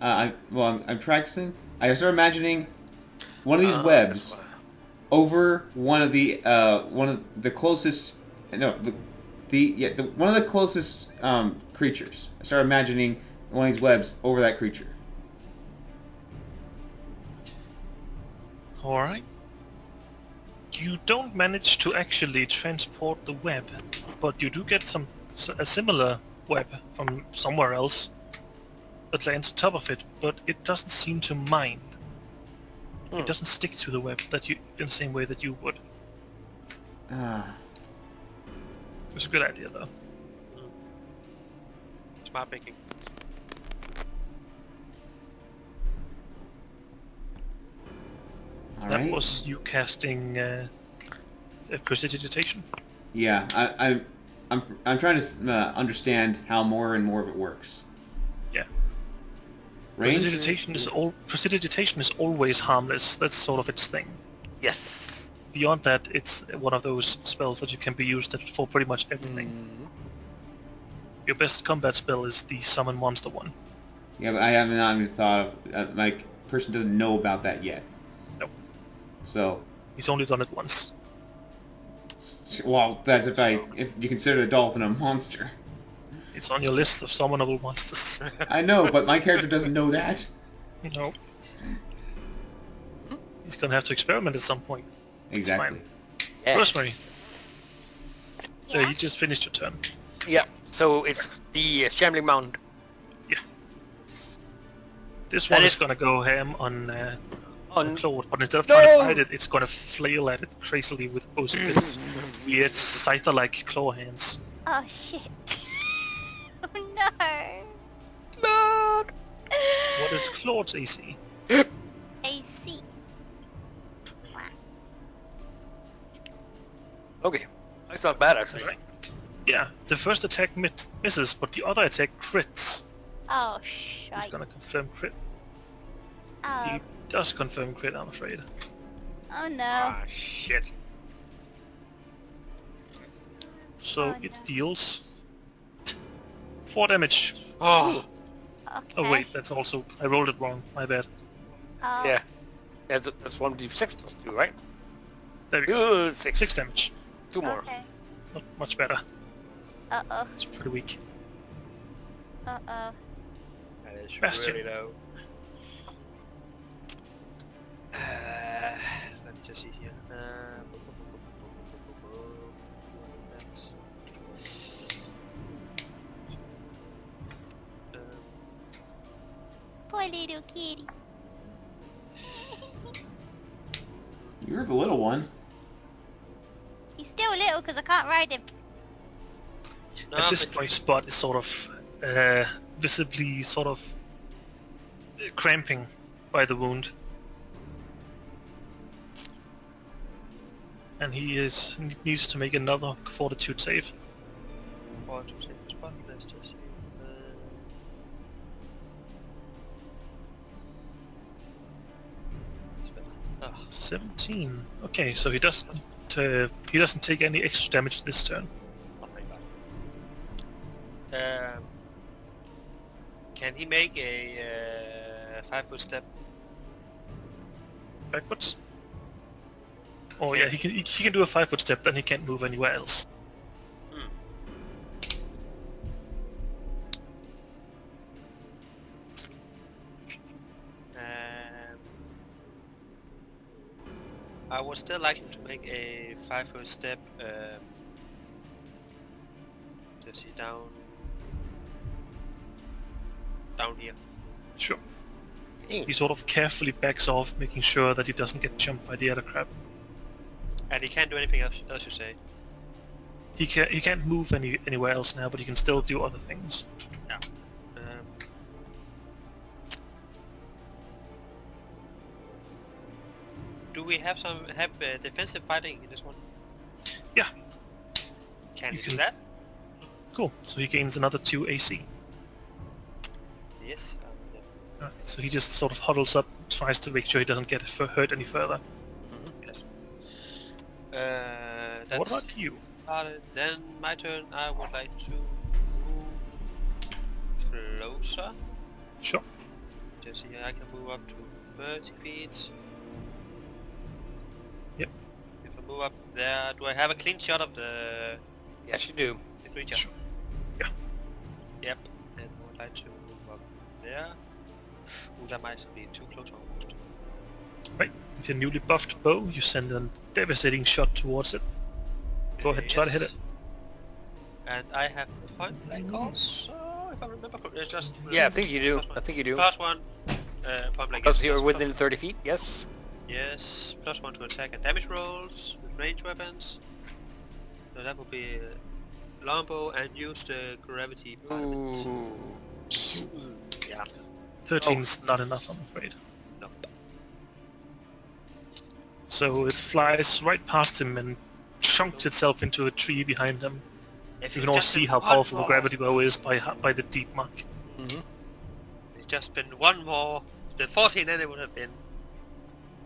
I'm practicing. I start imagining one of these webs over one of the closest. No, one of the closest creatures. I start imagining one of these webs over that creature. Alright. You don't manage to actually transport the web, but you do get a similar web from somewhere else that lands on top of it, but it doesn't seem to mind. It doesn't stick to the web in the same way that you would. It's a good idea, though. Smart thinking. That was you casting prestidigitation. Yeah, I'm trying to understand how more and more of it works. Yeah. Range? Prestidigitation is always harmless. That's sort of its thing. Yes. Beyond that, it's one of those spells that you can be used for pretty much everything. Your best combat spell is the summon monster one. Yeah, but I have not even thought of my person doesn't know about that yet. Nope. So he's only done it once. Well, that's if you consider the dolphin a monster. It's on your list of summonable monsters. I know, but my character doesn't know that. No. He's gonna have to experiment at some point. Exactly. Yeah. Rosemary. You just finished your turn. Yeah, so it's the Shambling Mound. Yeah. This one is gonna go ham on Claude, but instead of trying to fight it, it's gonna flail at it crazily with both of its weird scyther-like claw hands. Oh shit. Oh no. Claude! What is Claude's AC? AC. Wow. Okay, that's not bad actually. Right. Yeah, the first attack misses, but the other attack crits. Oh shit. He's gonna confirm crit. Oh. He does confirm crit, I'm afraid. Oh no. Ah, shit. So it deals 4 damage. Oh. Okay. Oh wait, that's also... I rolled it wrong, my bad. Oh. Yeah, that's 1d6 plus 2, right? There we go. 6. 6 damage. 2 more. Okay. Not much better. Uh-oh. It's pretty weak. Uh-oh. That is Bastion. really low. Let me just see here. That's... Poor little kitty. You're the little one. He's still little because I can't ride him. At this point, Spot is sort of visibly sort of cramping by the wound. And he needs to make another fortitude save. Fortitude save Spot, let's just see. 17. Okay, so he doesn't take any extra damage this turn. Oh my god. Can he make a 5-foot step? Backwards. Oh yeah, he can do a 5-foot step. Then he can't move anywhere else. I would still like him to make a 5-foot step. Does he down here? Sure. He sort of carefully backs off, making sure that he doesn't get jumped by the other crab. And he can't do anything else you say? He can't move anywhere else now, but he can still do other things. Yeah. Do we have defensive fighting in this one? Yeah. Can he do that? Cool. So he gains another 2 AC. Yes. Right, so he just sort of huddles up, tries to make sure he doesn't get hurt any further. Yes. What about you? Then my turn. I would like to move closer. Sure. Let's see, I can move up to 30 feet. Yep. If I move up there, do I have a clean shot of the Yes, you do. creature? Sure. Yeah. Yep. And I would like to move up there. Ooh, that might be too close almost. Right. With your newly buffed bow, you send a devastating shot towards it. Go ahead, try to hit it. And I have point blank also, if I remember correctly. It's just Yeah, I think you do. +1. I think you do. +1. Point blank. Because yes, you're plus- within 30 feet, yes? Yes, +1 to attack and damage rolls with range weapons. So that would be longbow and use the gravity part of it. Ooh. Yeah. 13's not enough, I'm afraid. Nope. So it flies right past him and chunks itself into a tree behind him. If You it's can all just see been how one powerful the more- gravity bow is by the deep mark. Mm-hmm. It's just been one more. The 14 then it would have been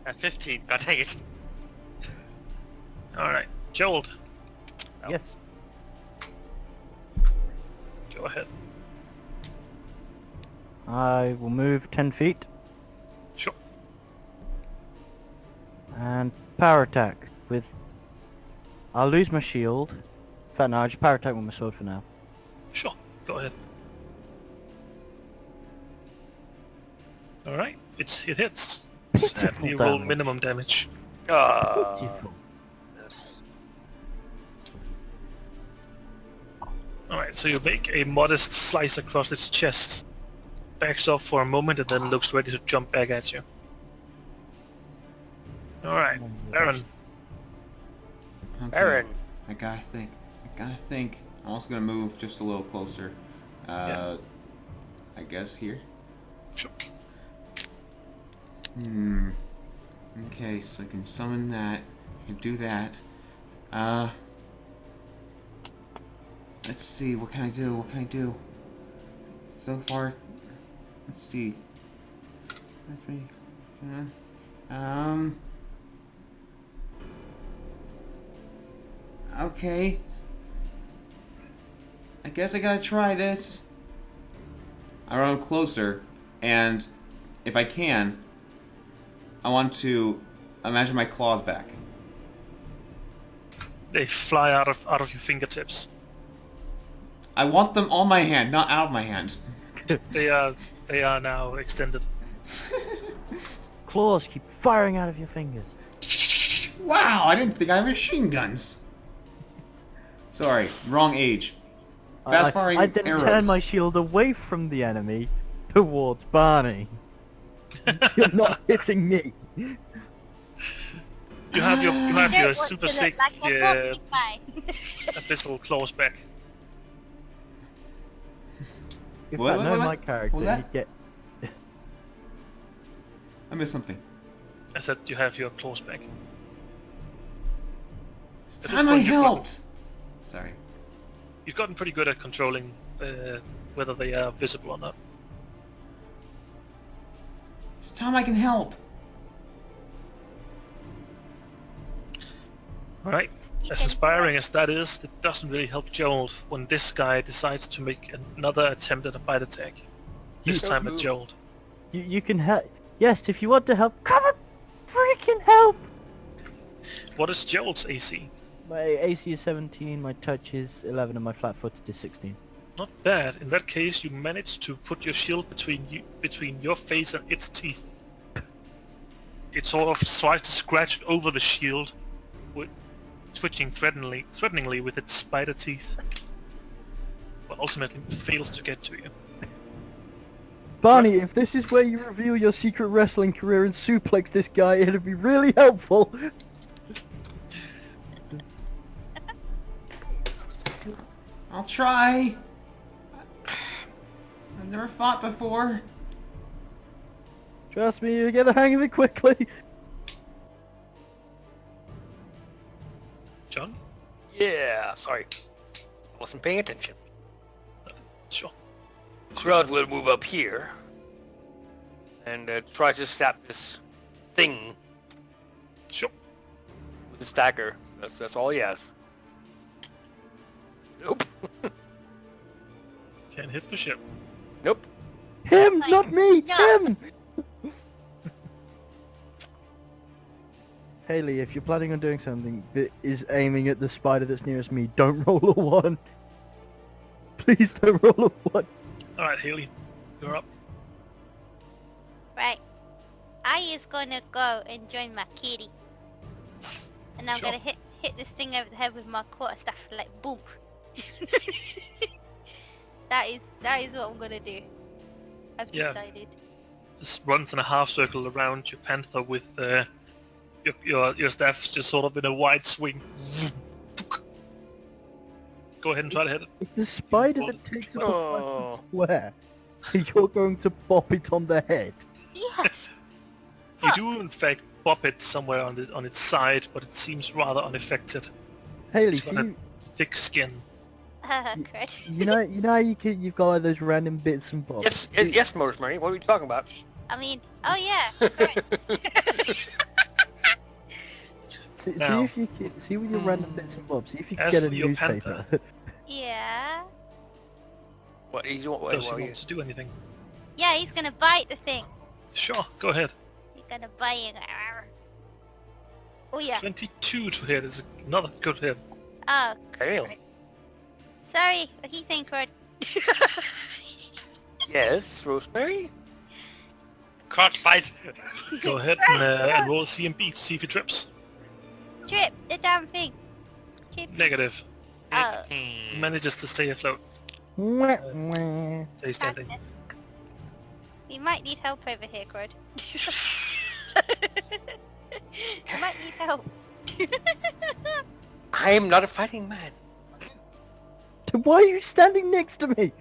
a 15. God dang it. Alright, Gerald, Yes. go ahead. I will move 10 feet Sure. and power attack with... I'll lose my shield. In fact, no, I'll just power attack with my sword for now. Sure, go ahead. Alright, it hits. Sadly, Pitiful you roll damage. minimum damage. Pitiful. Yes. Alright, so you make a modest slice across its chest. Backs off for a moment and then looks ready to jump back at you. Alright, Aaron. Okay. Aaron. I gotta think. I'm also gonna move just a little closer. Yeah. I guess here. Sure. Okay, so I can summon that. I can do that. Let's see. What can I do? So far, let's see. That's me. Okay. I guess I gotta try this. I run closer, and if I can, I want to imagine my claws back. They fly out of your fingertips. I want them on my hand, not out of my hand. They are now extended. Claws keep firing out of your fingers. Wow, I didn't think I had machine guns. Sorry, wrong age. Fast firing I then arrows. turn my shield away from the enemy towards Barney. You're not hitting me. You have your Don't want super to sick look like a porcupine. abyssal claws back. If What? I know my What character, was that? he'd get... I missed something. I said you have your claws back. It's At this time I point, you've gotten- helped. Sorry. You've gotten pretty good at controlling whether they are visible or not. It's time I can help. Alright, as inspiring as that is, it doesn't really help Gerald when this guy decides to make another attempt at a bite attack. This You- time at Gerald. You can help. Yes, if you want to help, come and freaking help! What is Gerald's AC? My AC is 17, my touch is 11, and my flat-footed is 16. Not bad. In that case, you managed to put your shield between your face and its teeth. It sort of tries to scratch over the shield, twitching threateningly with its spider teeth, but ultimately fails to get to you. Barney, if this is where you reveal your secret wrestling career and suplex this guy, it'd be really helpful. I'll try. I've never fought before. Trust me, you get the hang of it quickly. John? Yeah, sorry. I wasn't paying attention. Sure. MacLeod will move up here and try to stab this thing Sure. with his dagger. That's all he has. Nope. Can't hit the ship. Nope. Him, Like, not me! no. Him! Haley, if you're planning on doing something that is aiming at the spider that's nearest me, don't roll a 1. Please don't roll a 1. Alright, Haley. You're up. Right. I is gonna go and join my kitty. And I'm Sure. gonna hit this thing over the head with my quarterstaff, like boom. that is what I'm gonna do. I've Yeah. decided. Just runs in a half circle around your panther with your staff just sort of in a wide swing. Go ahead and try to hit it. It's a spider Well, that takes up Oh. a square. You're going to bop it on the head. Yes. You do in fact bop it somewhere on its side, but it seems rather unaffected. Haley, It's see, got a thick skin. Crud. you know how you've got like those random bits and bobs. Yes, Rosemary. What are we talking about? I mean, oh yeah. Crud. See Now- if you can, see with your random bits and bobs. See if you can As get a for your newspaper. Yeah. What you want? Does What he are you? want to do anything? Yeah, he's gonna bite the thing. Sure, go ahead. He's gonna bite it. Oh yeah. 22 to hit is another good hit. Oh, Kale. sorry. What he's saying, Crud. Yes, Rosemary. Crotch bite! Go ahead and roll a CMB to see if he trips. Trip the damn thing. Trip. Negative. Oh. Manages to stay afloat. Mwah, mwah. Stay standing. Practice. We might need help over here, Crud. We might need help. I am not a fighting man. Then why are you standing next to me?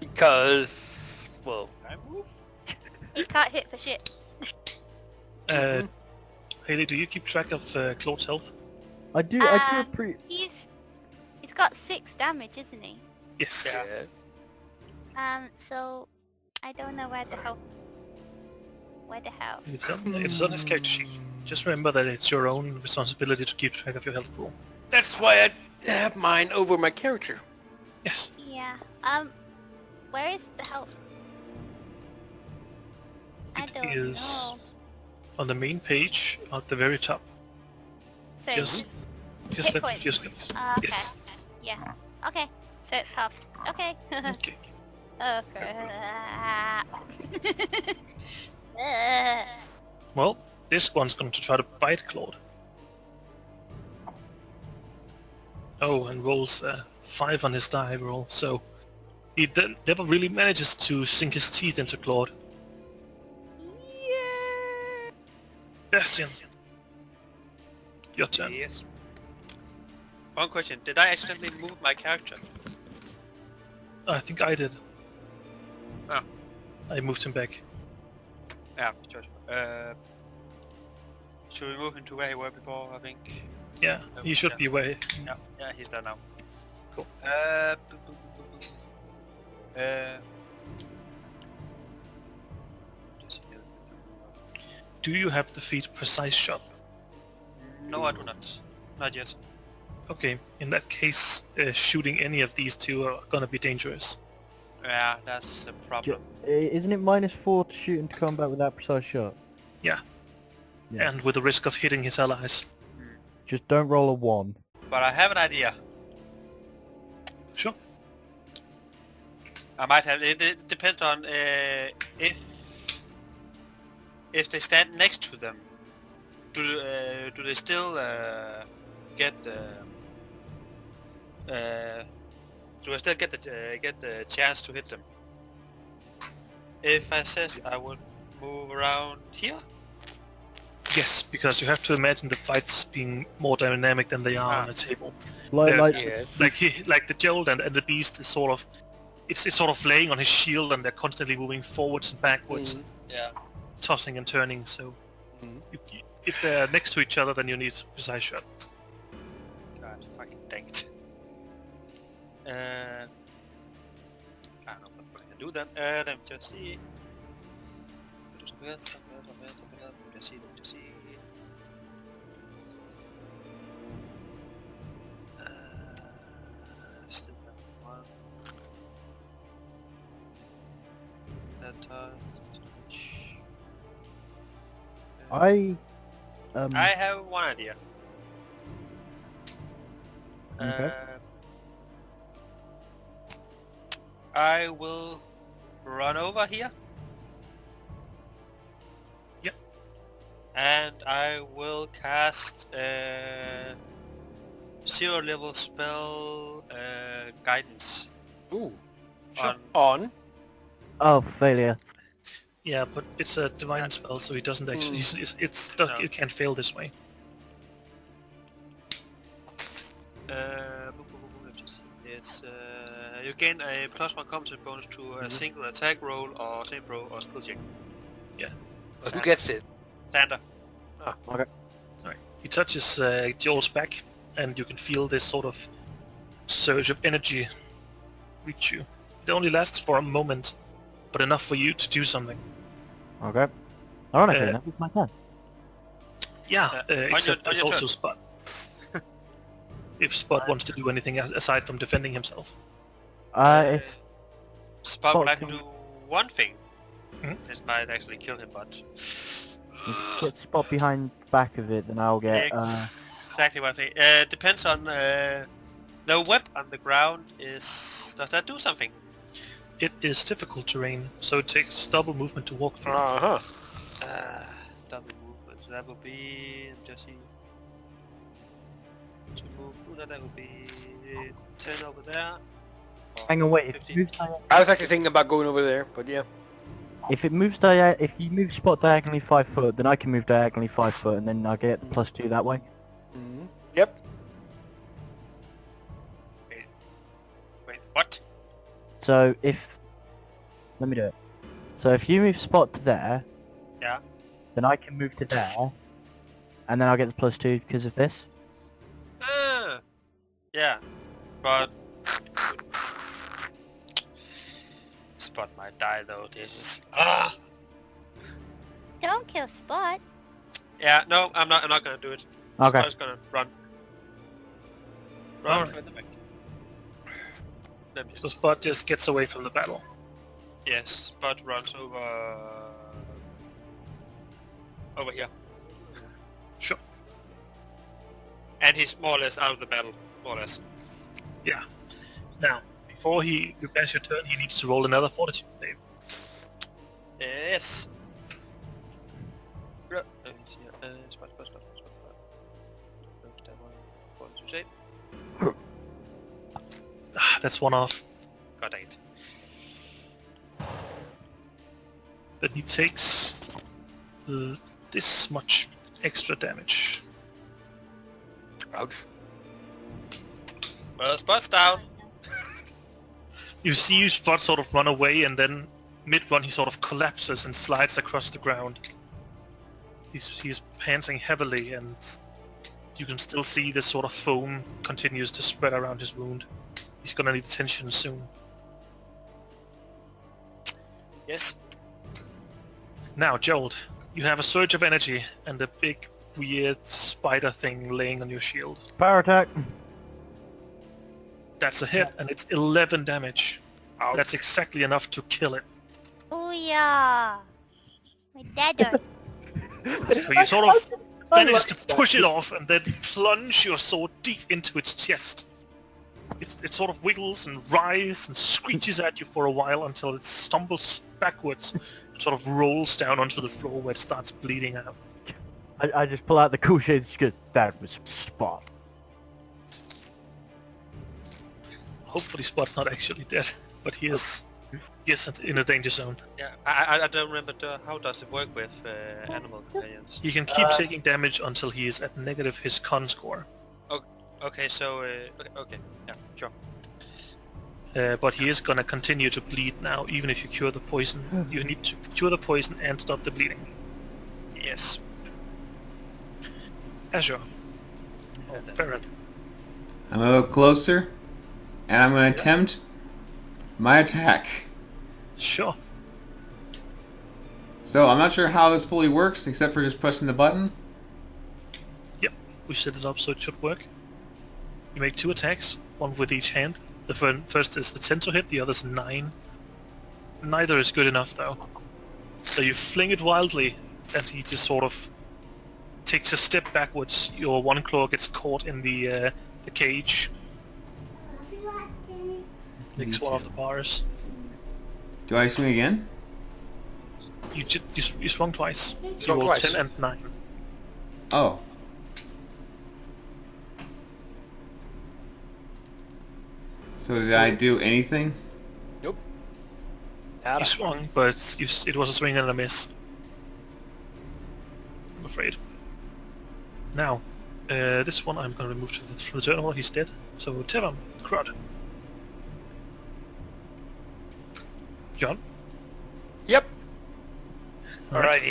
Because, well, I move? He can't hit for shit. Haley, do you keep track of Claude's health? I do a Um, pre... He's got 6 damage, isn't he? Yes. yeah. So I don't know where the health. Where the hell? It's on his character sheet. Just remember that it's your own responsibility to keep track of your health pool. That's why I have mine over my character. Yes. Yeah. Where is the health? I It don't is know. on the main page at the very top. So Just hit left of points. your screens. Okay. Yes. Yeah. Okay. So it's half. Okay. Okay. Oh crap. Well, this one's going to try to bite Claude. Oh, and rolls 5 on his die roll, so he never really manages to sink his teeth into Claude. Yeah. Bastian, your turn. Yes. One question, did I accidentally move my character? I think I did. Oh. I moved him back. Yeah, sure. Should we move him to where he was before, I think? Yeah, he should be away. Yeah, he's there now. Cool. Do you have the feat Precise Shot? No, I do not. Not yet. Okay, in that case, shooting any of these two are gonna be dangerous. Yeah, that's a problem. Isn't it -4 to shoot into combat with that precise shot? Yeah. And with the risk of hitting his allies. Just don't roll a 1. But I have an idea. Sure. I might have. It depends on if they stand next to them. Do they still get do I still get the chance to hit them? If I says I would move around here. Yes, because you have to imagine the fights being more dynamic than they are on a table. Like, Yeah. like, Yes. Like the Gerald and the Beast is sort of, it's sort of laying on his shield and they're constantly moving forwards and backwards, Yeah. tossing and turning. So Mhm. if they're next to each other, then you need Precise Shot. God, fucking dang it. I don't know what I can do then. Let me just see. Do something else, something else. Let me just see. Still have one. I I have one idea. Okay. I will run over here. Yep. And I will cast a 0 level spell guidance Ooh. Sure. on. Oh, failure. Yeah, but it's a divine spell, so he doesn't actually. It's stuck. No. It can't fail this way. Let me just see. Yes, you gain a +1 combat bonus to a single attack roll or save throw or skill check. But who gets it? Sander. Okay. Alright. He touches Joel's back, and you can feel this sort of surge of energy reach you. It only lasts for a moment, but enough for you to do something. Okay. Ironically, Uh, that was my turn. Yeah, except on there's your also turn. Spot. If Spot wants to do anything aside from defending himself. If Spot would Spot like to can- do one thing. Mhm. This might actually kill him, but... get Spot behind the back of it, then I'll get Exactly what I think. Depends on... the web on the ground is... Does that do something? It is difficult terrain, so it takes double movement to walk through. Uh-huh. Double movement. So that would be... Just see... To move through that would be 10 over there. Or hang on, wait. If 15. it moves I was actually thinking about going over there, but yeah. if you move Spot diagonally 5 foot, then I can move diagonally 5 foot, and then I get the +2 that way. Mm-hmm. Yep. Wait, what? So let me do it. So if you move Spot to there, Yeah. then I can move to there, and then I'll get the +2 because of this. Ah, yeah, but Spot might die though. This is Don't kill Spot. yeah. No, I'm not gonna do it. Okay. Spot's gonna run. Run Alright. further back. Let me. So Spot just gets away from the battle. Yes, Spot runs over here, Sure. and he's more or less out of the battle, more or less. Yeah. Now, before you pass your turn, he needs to roll another fortitude save. Yes. Let me see here. Spot. That one. Fortitude save. Ah, that's one off. God dang it. Then he takes this much extra damage. Ouch. Well, Spot's down. You see Spot sort of run away, and then mid-run he sort of collapses and slides across the ground. He's panting heavily, and you can still see this sort of foam continues to spread around his wound. He's gonna need attention soon. Yes. Now, Joel, you have a surge of energy and a big, weird spider thing laying on your shield. Power attack. That's a hit, and it's 11 damage. That's exactly enough to kill it. Oh yeah. My dagger. So you sort of manage to push it off and then plunge your sword deep into its chest. It sort of wiggles and writhes and screeches at you for a while until it stumbles backwards and sort of rolls down onto the floor where it starts bleeding out. I just pull out the cool shades. Just go, that was Spot. Hopefully Spot's not actually dead, but he is in a danger zone. Yeah, I don't remember how does it work with animal companions. He can keep taking damage until he is at negative his con score. Okay, so okay, yeah, sure. But he is gonna continue to bleed now, even if you cure the poison. You need to cure the poison and stop the bleeding. Yes. Azure. Baron. I'm a little closer, and I'm going to attempt my attack. Sure. So I'm not sure how this fully works, except for just pressing the button. Yep, we set it up so it should work. You make 2 attacks, one with each hand. The first is a 10 to hit, the other's a 9. Neither is good enough, though. So you fling it wildly, and he just sort of takes a step backwards. Your one claw gets caught in the cage. Licks one of the bars. Do I swing again? You swung twice. You Swung rolled twice. 10 and 9. Oh. So did I do anything? Nope. You Nada. swung, but it was a swing and a miss. I'm afraid. Now, this one I'm going to remove to the terminal. He's dead. So Tevan, Crud. John. Yep. Alright.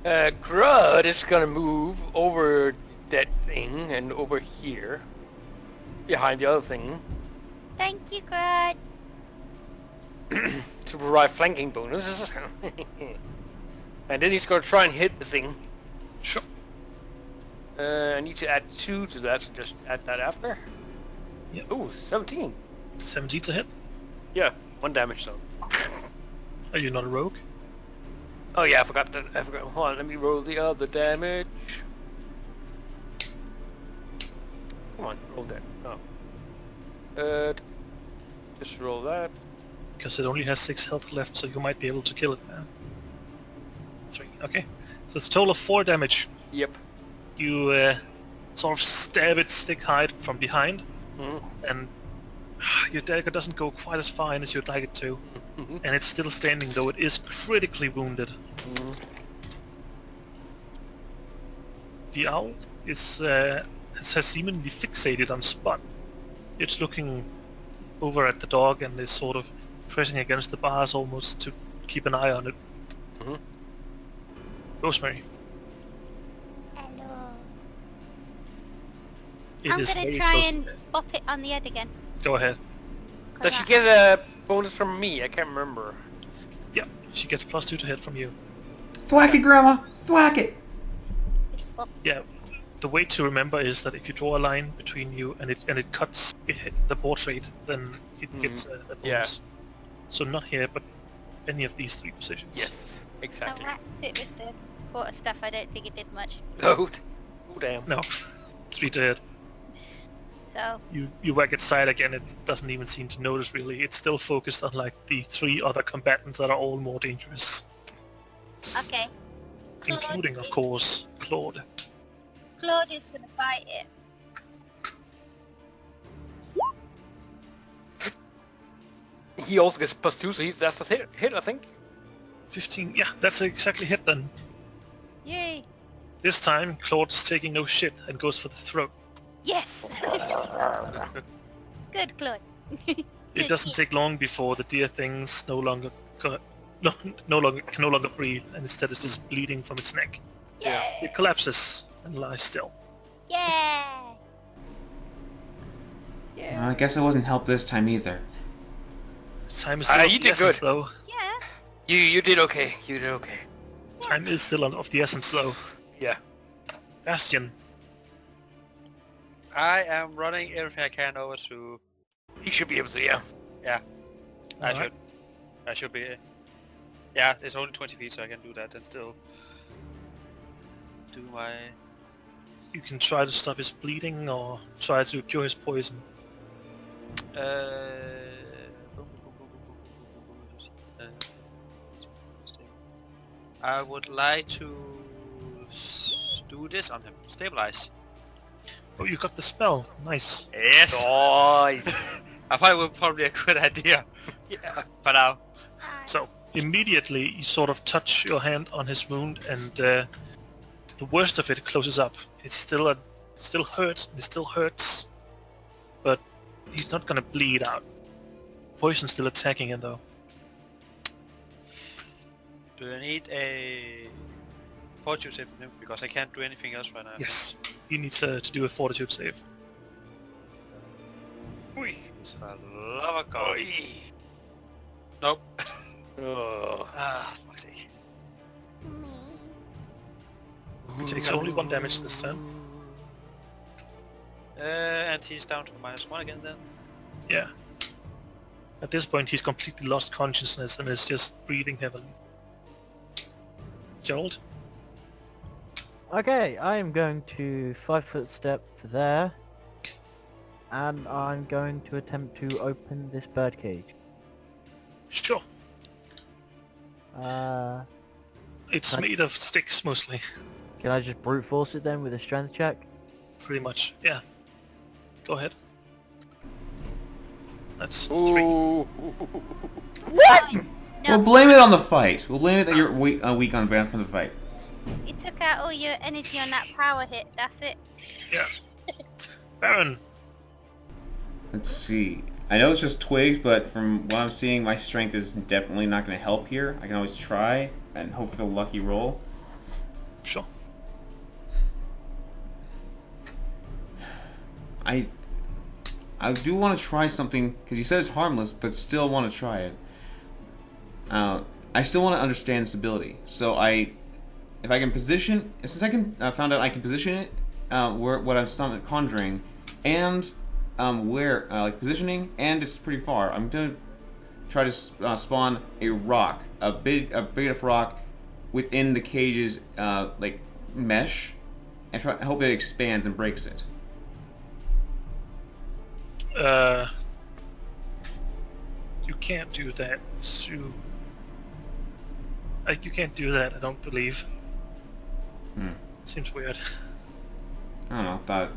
Alrighty. Crud is gonna move over that thing and over here. Behind the other thing. Thank you, Crud. To provide flanking bonuses. And then he's gonna try and hit the thing. Sure. I need to add 2 to that, so just add that after. Yep. Ooh, 17. 17 to hit. Yeah, 1 damage though. Are you not a rogue? Oh yeah, I forgot that. Hold on, let me roll the other damage. Come on, roll that. Oh. Just roll that. Because it only has 6 health left, so you might be able to kill it now. 3. Okay. So it's a total of 4 damage. Yep. You sort of stab its thick hide from behind, Mhm. and your dagger doesn't go quite as far in as you'd like it to. Mhm. And it's still standing, though it is critically wounded. Mhm. The owl is has seemingly fixated on Spot. It's looking over at the dog and is sort of pressing against the bars almost to keep an eye on it. Mhm. Rosemary. Hello. It I'm is gonna very try close. and bop it on the head again. Go ahead. Does she get a bonus from me? I can't remember. Yeah, she gets +2 to hit from you. Thwack it, Grandma! Thwack it! Yeah, the way to remember is that if you draw a line between you and it cuts the portrait, then it gets a bonus. Yeah. So not here, but any of these 3 positions. Yes, I exactly. whacked it with the quarter stuff. I don't think it did much. Oh, damn. No, 3 to hit. So You whack its side again, it doesn't even seem to notice really. It's still focused on like the 3 other combatants that are all more dangerous. okay. Including, of course, Claude. Claude is gonna bite it. He also gets +2, so that's a hit, I think. 15, yeah, that's exactly hit then. Yay! This time, Claude's taking no shit and goes for the throat. Yes. Good, Claude. It doesn't take long before the dear things can no longer breathe, and instead is just bleeding from its neck. Yay! It collapses and lies still. Yay! Well, I guess I wasn't helped this time either. Time is still of you the did essence, good. though. Yeah. You did okay. You did okay. Time is still of the essence, though. Yeah. Bastion. I am running everything I can over to... He should be able to, yeah. Yeah, I Alright. should be... Yeah, it's only 20 feet, so I can do that and still... do my... You can try to stop his bleeding or try to cure his poison. I would like to do this on him. Stabilize. Oh, you got the spell. Nice. Yes! Nice. I thought it would probably be a good idea Yeah. for now. So, immediately you sort of touch your hand on his wound and the worst of it closes up. It still hurts, it still hurts, but he's not gonna bleed out. Poison's still attacking him though. Do I need a fortitude save from him? Because I can't do anything else right now. Yes, he needs to do a fortitude save. Ui. For the love of God. Oi. Nope. Oh. Ah, fuck's sake. He takes only 1 damage this time. And he's down to -1 again then. Yeah. At this point, he's completely lost consciousness and is just breathing heavily. Gerald? Okay, I am going to 5-foot step to there. And I'm going to attempt to open this bird cage. Sure. It's Can I- made of sticks, mostly. Can I just brute force it then with a strength check? Pretty much, yeah. Go ahead. That's 3. Ooh. What? We'll No, blame it on the fight. We'll blame it that you're weak on ground from the fight. you took out all your energy on that power hit. That's it. Yeah. Baron! Let's see. I know it's just twigs, but from what I'm seeing, my strength is definitely not going to help here. I can always try and hope for the lucky roll. Sure. I do want to try something, because you said it's harmless, but still want to try it. I still want to understand its ability. So if I can position, since found out I can position it, where what I'm conjuring, and where like positioning, and it's pretty far. I'm gonna try to spawn a rock, a big enough rock, within the cage's like mesh, and hope it expands and breaks it. You can't do that, Sue. You can't do that, I don't believe. Seems weird. I don't know.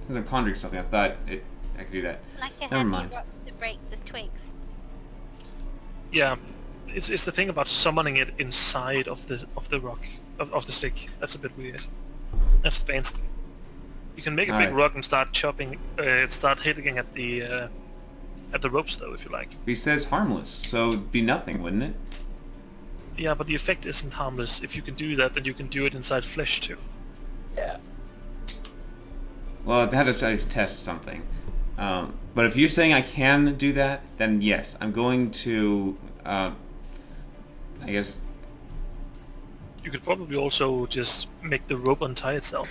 Since I'm conjuring something, I thought I could do that. Like a Never heavy mind. rock to break the twigs. Yeah, it's the thing about summoning it inside of the rock, of the stick. That's a bit weird. That's advanced. You can make a big Alright. rock and start chopping, start hitting at the ropes though, if you like. But he says harmless, so it'd be nothing, wouldn't it? Yeah, but the effect isn't harmless. If you can do that, then you can do it inside flesh too. Yeah. Well, I had to try to test something. But if you're saying I can do that, then yes, I'm going to. I guess. You could probably also just make the rope untie itself.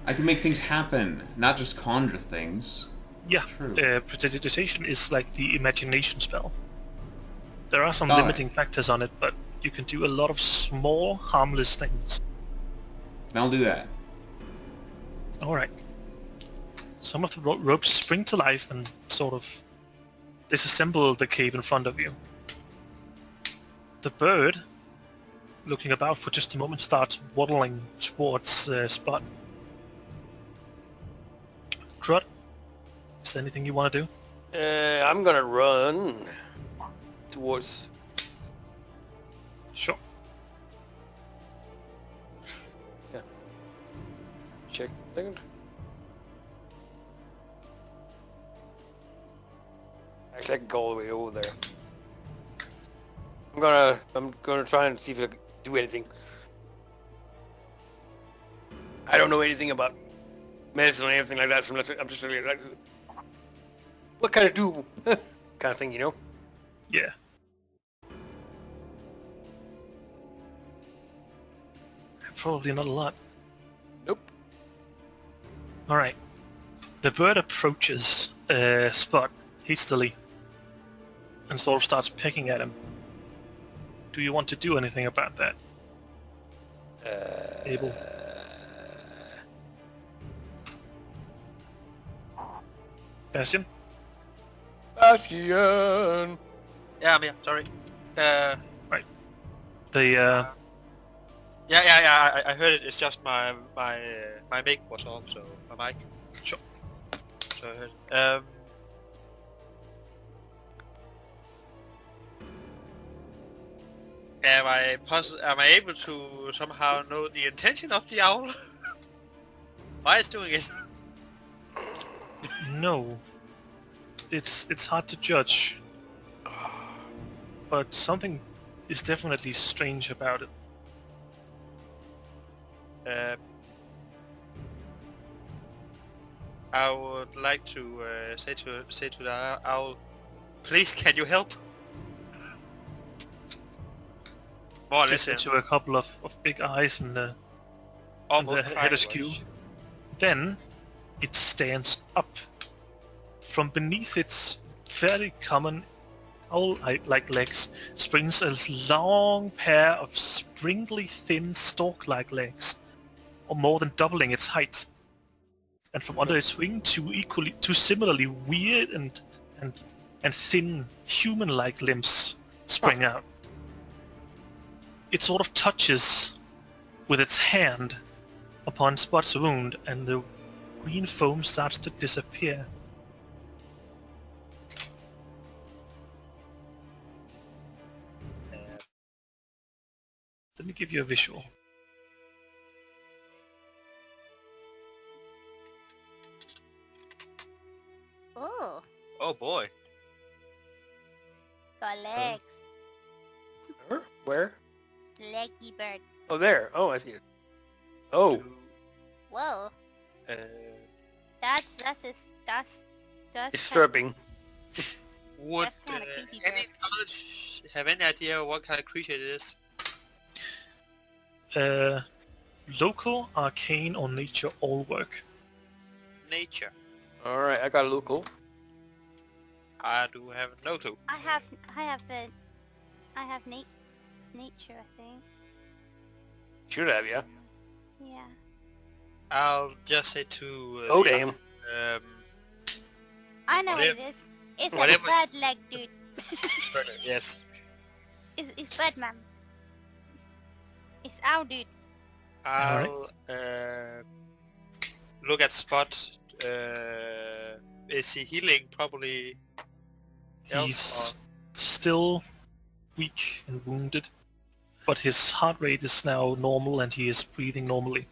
I can make things happen, not just conjure things. Yeah, True. prestidigitation is like the imagination spell. There are some Alright. limiting factors on it, but you can do a lot of small, harmless things. Then I'll do that. Alright. Some of the ropes spring to life and sort of disassemble the cave in front of you. The bird, looking about for just a moment, starts waddling towards Spot. Crud, is there anything you want to do? I'm gonna run towards. Sure. Check a second. Actually, I can go all the way over there. I'm gonna try and see if I can do anything. I don't know anything about medicine or anything like that, so I'm just really like, what can I do? Kind of thing, you know? Yeah. Probably not a lot. Nope. Alright. The bird approaches Spot hastily and sort of starts pecking at him. Do you want to do anything about that? Abel? Bastion? Bastion! Yeah, I'm here. Sorry. The, Yeah. I heard it. It's just my mic was off, so my mic. Sure. So I heard. Am I able to somehow know the intention of the owl? Why it's doing it? no. It's hard to judge. But something is definitely strange about it. I would like to say to the owl, please, can you help? More or less. Listen to a couple of big eyes and the Almost head crying askew. voice. Then it stands up, from beneath its fairly common owl-like legs springs a long pair of springly thin stalk-like legs, or more than doubling its height. And from under its wing, two similarly weird and thin human-like limbs spring out. It sort of touches with its hand upon Spot's wound, and the green foam starts to disappear. Let me give you a visual. Ooh, Oh boy. got legs. Where? Leggy bird. Oh, there. Oh, I see it. Oh. Whoa, Uh, that's Disturbing. would That's kinda creepy, any knowledge have any idea what kind of creature it is? Local, arcane, or nature all work. Nature. Alright, I got a local. I do have no clue. I have nature, I think. Should have, yeah. Yeah. I'll just say to... Oh, damn. I know what Whatever- it is. It's a whatever- bird leg, dude. Yes. It's Birdman. It's our dude. I'll look at Spot. Is he healing properly? He's still weak and wounded, but his heart rate is now normal and he is breathing normally.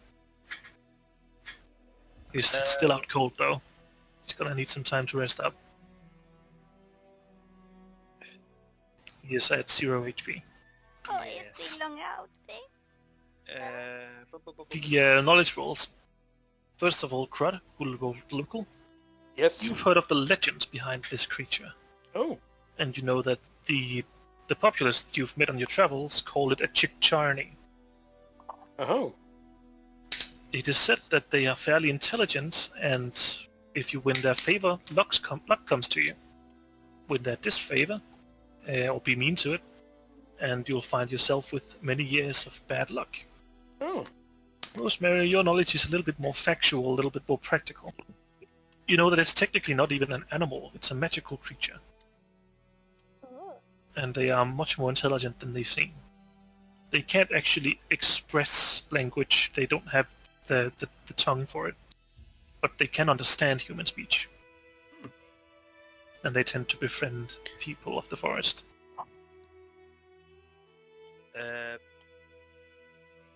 He's still out cold though. He's gonna need some time to rest up. He is at 0 HP. Oh, Yes. it's been long out. The knowledge rolls. First of all, Crud will roll local. Yes. You've heard of the legends behind this creature, Oh. and you know that the populace that you've met on your travels call it a Chicharni. Oh. It is said that they are fairly intelligent, and if you win their favor, luck comes to you. Win their disfavor, or be mean to it, and you'll find yourself with many years of bad luck. Oh. Rosemary, your knowledge is a little bit more factual, a little bit more practical. You know that it's technically not even an animal, it's a magical creature, Ooh. and they are much more intelligent than they seem. They can't actually express language, they don't have the tongue for it, but they can understand human speech. And they tend to befriend people of the forest.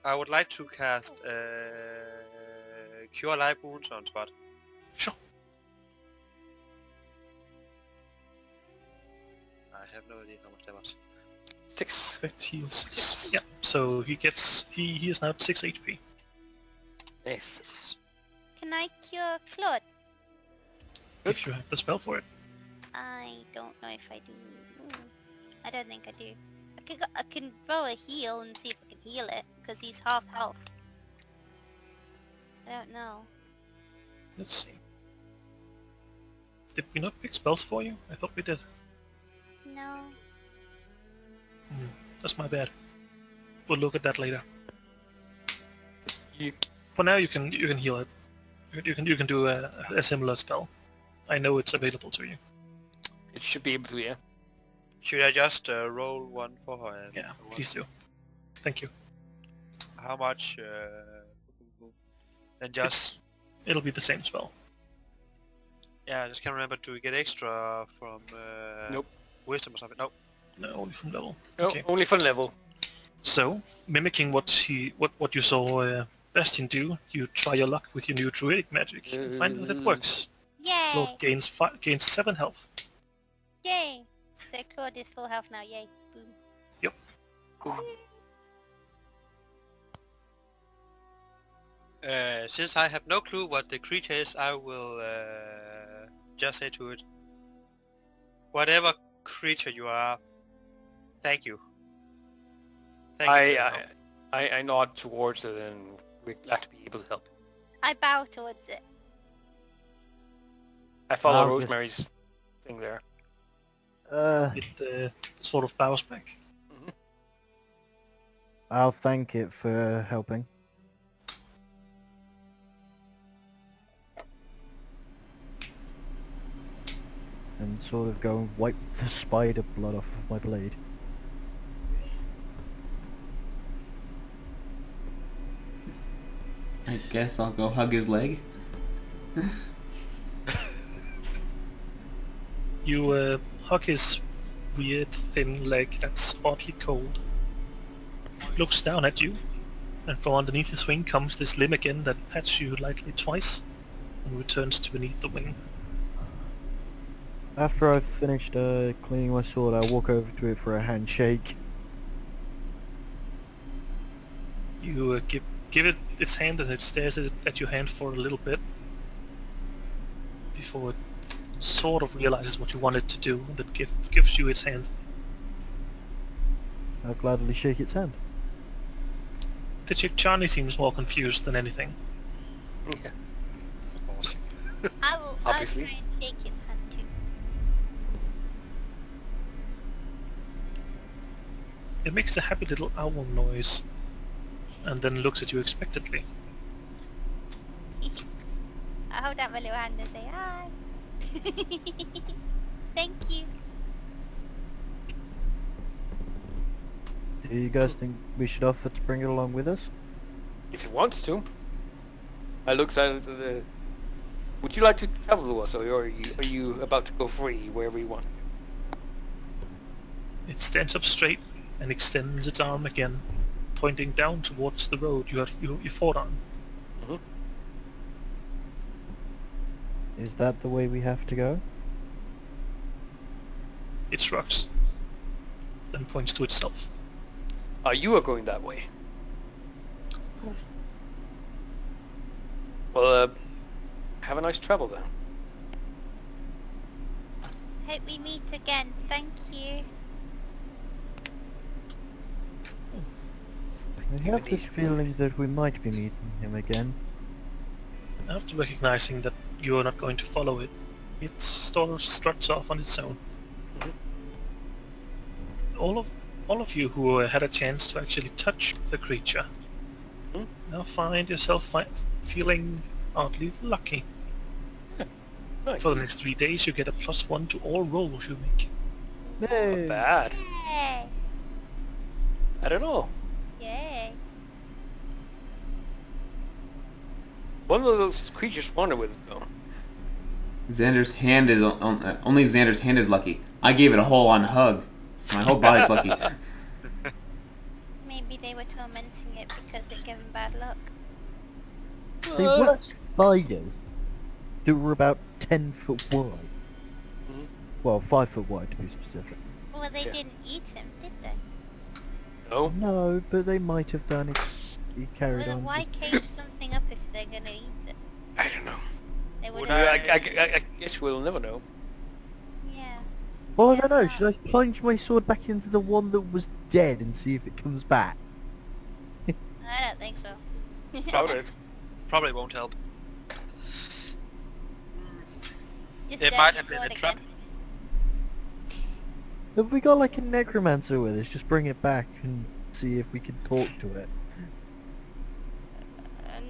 I would like to cast Cure Life Wounds on Spot. Sure. I have no idea how much that was. 6. Effect heal 6. Yeah, so he is now at 6 HP. Nice. Can I cure Claude? If you have the spell for it. I don't know if I do. I don't think I do. I can throw a heal and see if I can heal it, because he's half health. I don't know. Let's see. Did we not pick spells for you? I thought we did. No. That's my bad. We'll look at that later. You... For now, you can heal it. You can do a similar spell. I know it's available to you. It should be able to, yeah. Should I just roll one for her? Yeah, please do. Thank you. How much? And just... It'll be the same spell. Yeah, I just can't remember. Do we get extra from Nope. wisdom or something? Nope. No, only from level. No, Okay. only fun level. So, mimicking what you saw Bastion do, you try your luck with your new druidic magic and find that it works. Yay! Claude gains 7 health. Yay! So Claude is full health now. Yay! Boom. Yep. Since I have no clue what the creature is, I will just say to it, whatever creature you are, thank you. Thank you. I nod towards it and we're glad to be able to help. I bow towards it. I follow I'll just- Rosemary's thing there. It sort of bows back. I'll thank it for helping. And sort of go and wipe the spider blood off of my blade. I guess I'll go hug his leg. You hug his weird, thin leg that's oddly cold. Looks down at you, and from underneath his wing comes this limb again that pats you lightly twice, and returns to beneath the wing. After I've finished cleaning my sword, I'll walk over to it for a handshake. You give it its hand, and it stares at your hand for a little bit before it sort of realizes what you want it to do, and it gives you its hand. I'll gladly shake its hand. The chick Charlie seems more confused than anything. Yeah. Awesome. I'll Obviously. try and shake his hand too. It makes a happy little owl noise, and then looks at you expectantly. I hold out my little hand and say hi. Thank you. Do you guys think we should offer to bring it along with us? If he wants to. I looked at the... Would you like to travel with us, or are you about to go free wherever you want? It stands up straight and extends its arm again, pointing down towards the road you fought on. Is that the way we have to go? It shrugs, then points to itself. You are going that way. Well, have a nice travel then. Hope we meet again. Thank you. I have this feeling that we might be meeting him again. After recognizing that you are not going to follow it, it sort of struts off on its own. All of you who had a chance to actually touch the creature now find yourself feeling oddly lucky. Nice. For the next 3 days you get a +1 to all rolls you make. Yay! Bad. Yay! I don't know. Yay! One of those creatures wander with it though. Xander's hand is only Xander's hand is lucky. I gave it a whole-on hug, so my whole body's lucky. Maybe they were tormenting it because it gave them bad luck. They were spiders that were about 10 foot wide. Well, 5 foot wide to be specific. Well, they Yeah. didn't eat him, did they? No. No, but they might have done if he carried Well, then on. why cage something up if they're gonna eat it? I don't know. They would Would have. I guess we'll never know. Yeah. Well, I don't know. Yes, Should I plunge my sword back into the one that was dead and see if it comes back? I don't think so. Doubt it. Probably won't help. Just It stab might your have been sword a trap. again. Have we got like a necromancer with us? Just bring it back and see if we can talk to it.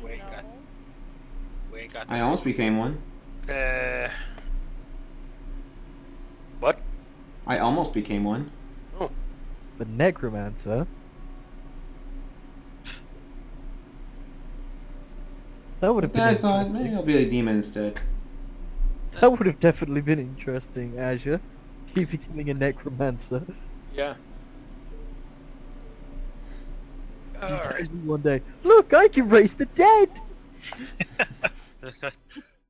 Wait, No. God. We ain't got I almost became one. What? I almost became one. Oh. The necromancer? That would have been Then I thought maybe interesting. I'll be a demon instead. That would have definitely been interesting, Azure. You becoming a necromancer. Yeah. Alright. One day, look, I can raise the dead!